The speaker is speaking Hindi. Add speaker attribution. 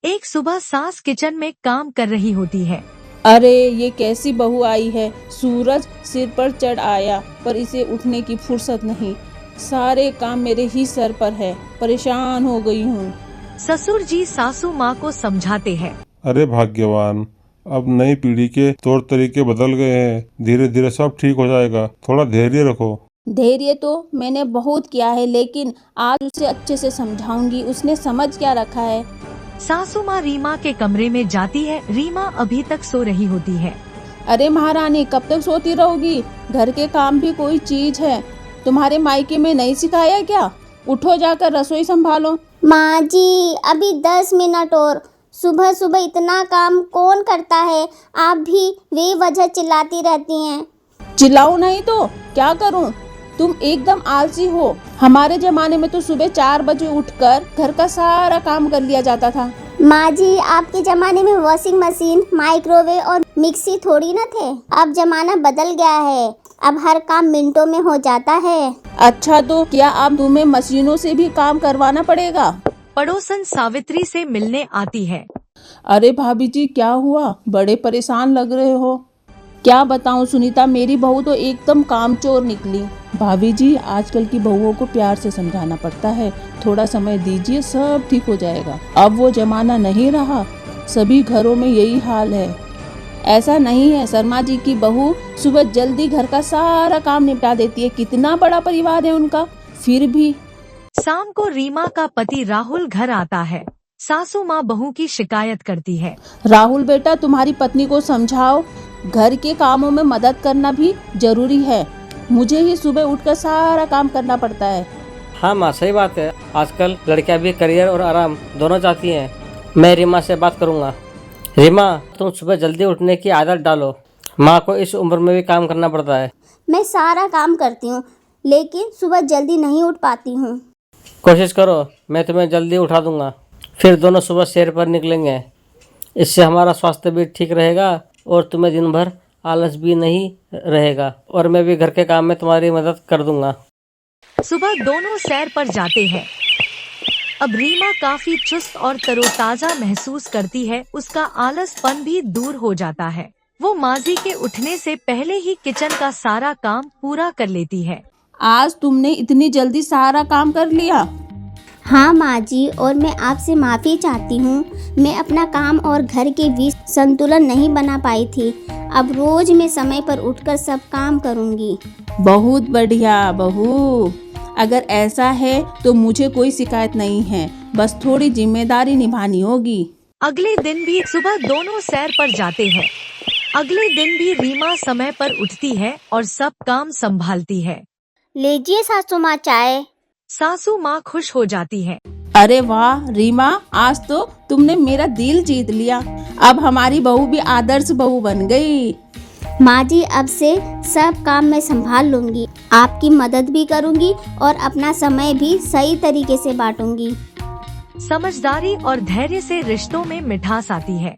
Speaker 1: एक सुबह सास किचन में काम कर रही होती है।
Speaker 2: अरे ये कैसी बहू आई है। सूरज सिर पर चढ़ आया पर इसे उठने की फुर्सत नहीं। सारे काम मेरे ही सर पर है। परेशान हो गई हूँ।
Speaker 1: ससुर जी सासू माँ को समझाते हैं।
Speaker 3: अरे भाग्यवान, अब नई पीढ़ी के तौर तरीके बदल गए हैं। धीरे धीरे सब ठीक हो जाएगा, थोड़ा धैर्य रखो।
Speaker 2: धैर्य तो मैंने बहुत किया है, लेकिन आज उसे अच्छे से समझाऊंगी। उसने समझ क्या रखा है।
Speaker 1: सासू माँ रीमा के कमरे में जाती है। रीमा अभी तक सो रही होती है।
Speaker 2: अरे महारानी, कब तक सोती रहोगी। घर के काम भी कोई चीज है। तुम्हारे मायके में नहीं सिखाया क्या। उठो, जाकर रसोई संभालो।
Speaker 4: माँ जी, अभी 10 मिनट और। सुबह सुबह इतना काम कौन करता है। आप भी बेवजह चिल्लाती रहती हैं।
Speaker 2: चिल्लाऊं नहीं तो क्या करूं। तुम एकदम आलसी हो। हमारे जमाने में तो सुबह 4 बजे उठकर घर का सारा काम कर लिया जाता था।
Speaker 4: माँ जी, आपके जमाने में वॉशिंग मशीन, माइक्रोवेव और मिक्सी थोड़ी न थे। अब जमाना बदल गया है। अब हर काम मिनटों में हो जाता है।
Speaker 2: अच्छा, तो क्या अब तुम्हें मशीनों से भी काम करवाना पड़ेगा।
Speaker 1: पड़ोसन सावित्री से मिलने आती है।
Speaker 2: अरे भाभी जी, क्या हुआ, बड़े परेशान लग रहे हो। क्या बताऊं सुनीता, मेरी बहू तो एकदम कामचोर निकली। भाभी जी, आजकल की बहुओं को प्यार से समझाना पड़ता है। थोड़ा समय दीजिए, सब ठीक हो जाएगा। अब वो जमाना नहीं रहा। सभी घरों में यही हाल है। ऐसा नहीं है, शर्मा जी की बहू सुबह जल्दी घर का सारा काम निपटा देती है। कितना बड़ा परिवार है उनका, फिर भी।
Speaker 1: शाम को रीमा का पति राहुल घर आता है। सासू माँ बहू की शिकायत करती है।
Speaker 2: राहुल बेटा, तुम्हारी पत्नी को समझाओ, घर के कामों में मदद करना भी जरूरी है। मुझे ही सुबह उठकर सारा काम करना पड़ता है।
Speaker 5: हाँ माँ, सही बात है। आजकल लड़कियां भी करियर और आराम दोनों चाहती हैं। मैं रीमा से बात करूँगा। रीमा, तुम सुबह जल्दी उठने की आदत डालो। माँ को इस उम्र में भी काम करना पड़ता है।
Speaker 4: मैं सारा काम करती हूँ, लेकिन सुबह जल्दी नहीं उठ पाती हूँ।
Speaker 5: कोशिश करो, मैं तुम्हें जल्दी उठा दूंगा। फिर दोनों सुबह सैर पर निकलेंगे। इससे हमारा स्वास्थ्य भी ठीक रहेगा और तुम्हें दिन भर आलस भी नहीं रहेगा। और मैं भी घर के काम में तुम्हारी मदद कर दूंगा।
Speaker 1: सुबह दोनों सैर पर जाते हैं। अब रीमा काफी चुस्त और तरोताजा महसूस करती है। उसका आलसपन भी दूर हो जाता है। वो माजी के उठने से पहले ही किचन का सारा काम पूरा कर लेती है।
Speaker 2: आज तुमने इतनी जल्दी सारा काम कर लिया।
Speaker 4: हाँ माँ जी, और मैं आपसे माफ़ी चाहती हूँ। मैं अपना काम और घर के बीच संतुलन नहीं बना पाई थी। अब रोज मैं समय पर उठकर सब काम करूँगी।
Speaker 2: बहुत बढ़िया बहू। अगर ऐसा है तो मुझे कोई शिकायत नहीं है। बस थोड़ी जिम्मेदारी निभानी होगी।
Speaker 1: अगले दिन भी सुबह दोनों सैर पर जाते हैं। अगले दिन भी रीमा समय पर उठती है और सब काम संभालती है।
Speaker 4: लीजिए सासू माँ चाय।
Speaker 1: सासू माँ खुश हो जाती है।
Speaker 2: अरे वाह रीमा, आज तो तुमने मेरा दिल जीत लिया। अब हमारी बहू भी आदर्श बहू बन गई।
Speaker 4: माँ जी, अब से सब काम मैं संभाल लूंगी। आपकी मदद भी करूंगी और अपना समय भी सही तरीके से बांटूंगी।
Speaker 1: समझदारी और धैर्य से रिश्तों में मिठास आती है।